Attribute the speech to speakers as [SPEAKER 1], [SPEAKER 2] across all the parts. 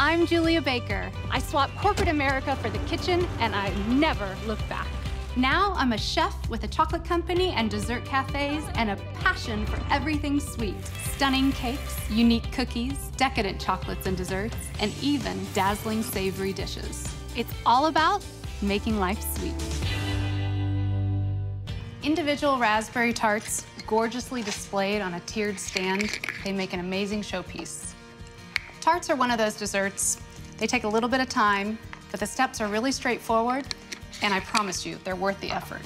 [SPEAKER 1] I'm Julia Baker. I swapped corporate America for the kitchen, and I never looked back. Now I'm a chef with a chocolate company and dessert cafes and a passion for everything sweet. Stunning cakes, unique cookies, decadent chocolates and desserts, and even dazzling savory dishes. It's all about making life sweet. Individual raspberry tarts, gorgeously displayed on a tiered stand, they make an amazing showpiece. Tarts are one of those desserts. They take a little bit of time, but the steps are really straightforward, and I promise you, they're worth the effort.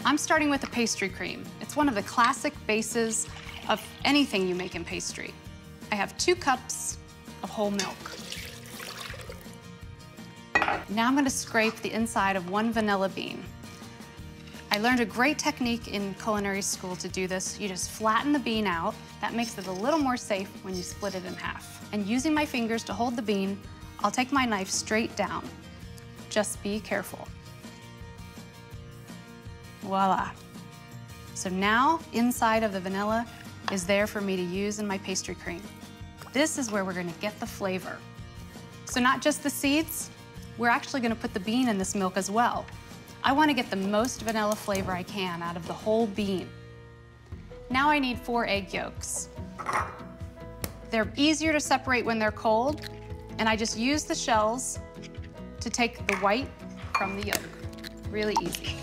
[SPEAKER 1] I'm starting with the pastry cream. It's one of the classic bases of anything you make in pastry. I have 2 cups of whole milk. Now I'm going to scrape the inside of 1 vanilla bean. I learned a great technique in culinary school to do this. You just flatten the bean out. That makes it a little more safe when you split it in half. And using my fingers to hold the bean, I'll take my knife straight down. Just be careful. Voila. So now, inside of the vanilla is there for me to use in my pastry cream. This is where we're gonna get the flavor. So not just the seeds, we're actually gonna put the bean in this milk as well. I wanna get the most vanilla flavor I can out of the whole bean. Now I need 4 egg yolks. They're easier to separate when they're cold, and I just use the shells to take the white from the yolk. Really easy.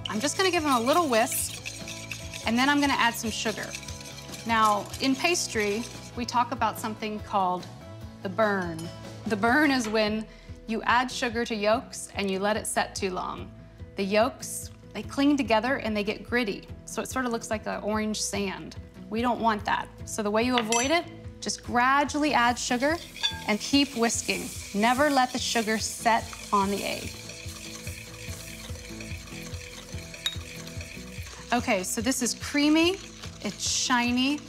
[SPEAKER 1] I'm just gonna give them a little whisk, and then I'm gonna add some sugar. Now, in pastry, we talk about something called the burn. The burn is when you add sugar to yolks and you let it set too long. The yolks, they cling together and they get gritty, so it sort of looks like an orange sand. We don't want that. So the way you avoid it, just gradually add sugar and keep whisking. Never let the sugar set on the egg. Okay, so this is creamy, it's shiny,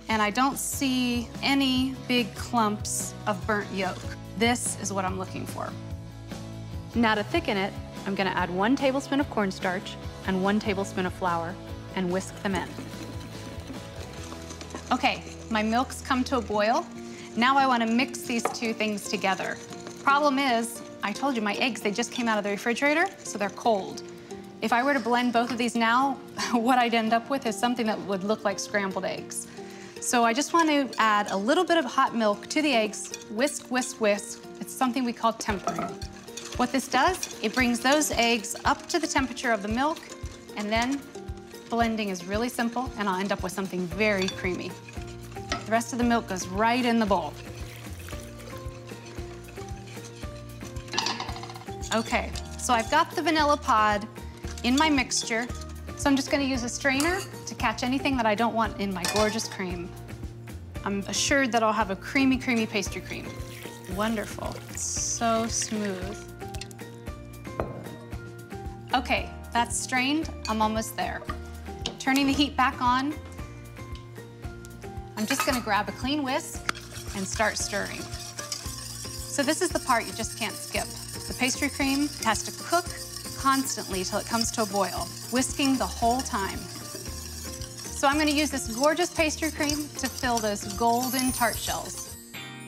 [SPEAKER 1] and I don't see any big clumps of burnt yolk. This is what I'm looking for. Now to thicken it, I'm gonna add 1 tablespoon of cornstarch and 1 tablespoon of flour and whisk them in. Okay, my milk's come to a boil. Now I wanna mix these 2 things together. Problem is, I told you my eggs, they just came out of the refrigerator, so they're cold. If I were to blend both of these now, what I'd end up with is something that would look like scrambled eggs. So I just want to add a little bit of hot milk to the eggs, whisk, whisk, whisk. It's something we call tempering. What this does, it brings those eggs up to the temperature of the milk, and then blending is really simple, and I'll end up with something very creamy. The rest of the milk goes right in the bowl. Okay, so I've got the vanilla pod in my mixture, so I'm just gonna use a strainer to catch anything that I don't want in my gorgeous cream. I'm assured that I'll have a creamy, creamy pastry cream. Wonderful, it's so smooth. Okay, that's strained, I'm almost there. Turning the heat back on, I'm just gonna grab a clean whisk and start stirring. So this is the part you just can't skip. The pastry cream has to cook constantly till it comes to a boil, whisking the whole time. So I'm gonna use this gorgeous pastry cream to fill those golden tart shells.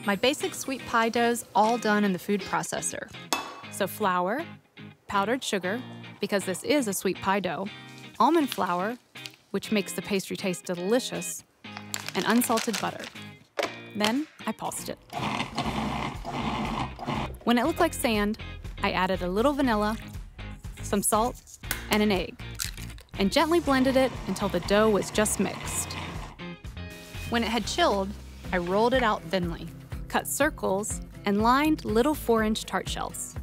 [SPEAKER 1] My basic sweet pie dough's all done in the food processor. So flour, powdered sugar, because this is a sweet pie dough, almond flour, which makes the pastry taste delicious, and unsalted butter. Then I pulsed it. When it looked like sand, I added a little vanilla, some salt, and an egg, and gently blended it until the dough was just mixed. When it had chilled, I rolled it out thinly, cut circles, and lined little 4-inch tart shells.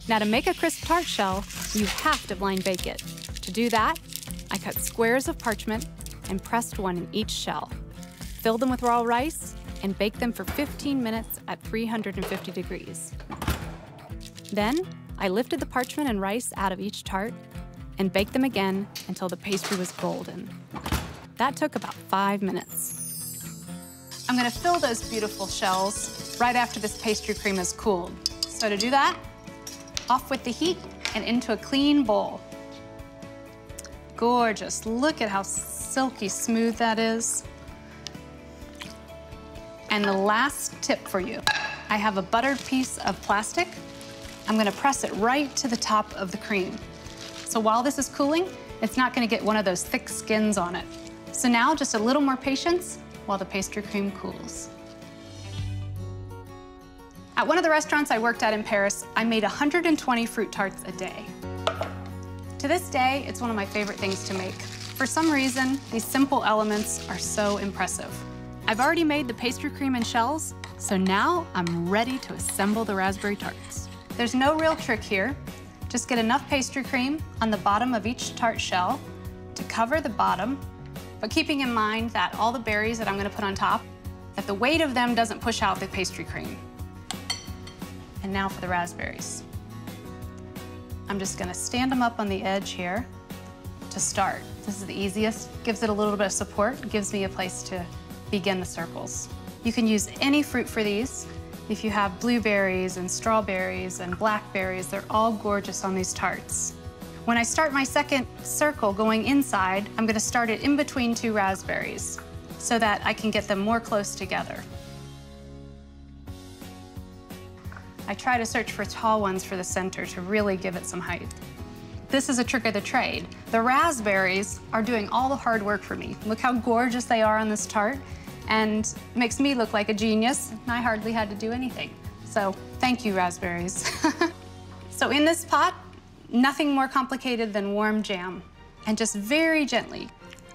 [SPEAKER 1] Now to make a crisp tart shell, you have to blind bake it. To do that, I cut squares of parchment and pressed 1 in each shell. Filled them with raw rice and baked them for 15 minutes at 350 degrees. Then, I lifted the parchment and rice out of each tart and baked them again until the pastry was golden. That took about 5 minutes. I'm gonna fill those beautiful shells right after this pastry cream is cooled. So to do that, off with the heat and into a clean bowl. gorgeous. Look at how silky smooth that is. And the last tip for you. I have a buttered piece of plastic. I'm gonna press it right to the top of the cream. So while this is cooling, it's not gonna get one of those thick skins on it. So now just a little more patience while the pastry cream cools. At one of the restaurants I worked at in Paris, I made 120 fruit tarts a day. To this day, it's one of my favorite things to make. For some reason, these simple elements are so impressive. I've already made the pastry cream and shells, so now I'm ready to assemble the raspberry tarts. There's no real trick here. Just get enough pastry cream on the bottom of each tart shell to cover the bottom, but keeping in mind that all the berries that I'm gonna put on top, that the weight of them doesn't push out the pastry cream. And now for the raspberries. I'm just gonna stand them up on the edge here to start. This is the easiest, gives it a little bit of support, gives me a place to begin the circles. You can use any fruit for these. If you have blueberries and strawberries and blackberries, they're all gorgeous on these tarts. When I start my second circle going inside, I'm gonna start it in between two raspberries so that I can get them more close together. I try to search for tall ones for the center to really give it some height. This is a trick of the trade. The raspberries are doing all the hard work for me. Look how gorgeous they are on this tart, and makes me look like a genius, and I hardly had to do anything. So thank you, raspberries. So in this pot, nothing more complicated than warm jam. And just very gently,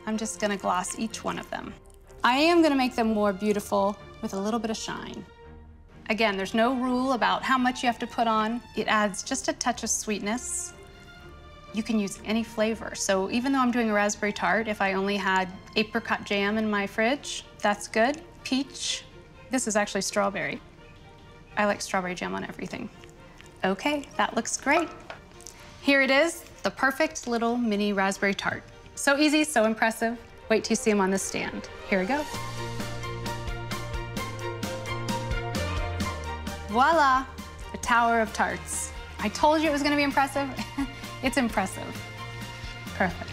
[SPEAKER 1] I'm just gonna gloss each one of them. I am gonna make them more beautiful with a little bit of shine. Again, there's no rule about how much you have to put on. It adds just a touch of sweetness. You can use any flavor. So even though I'm doing a raspberry tart, if I only had apricot jam in my fridge, that's good. Peach. This is actually strawberry. I like strawberry jam on everything. Okay, that looks great. Here it is, the perfect little mini raspberry tart. So easy, so impressive. Wait till you see them on this stand. Here we go. Voila, the Tower of Tarts. I told you it was gonna be impressive. It's impressive. Perfect.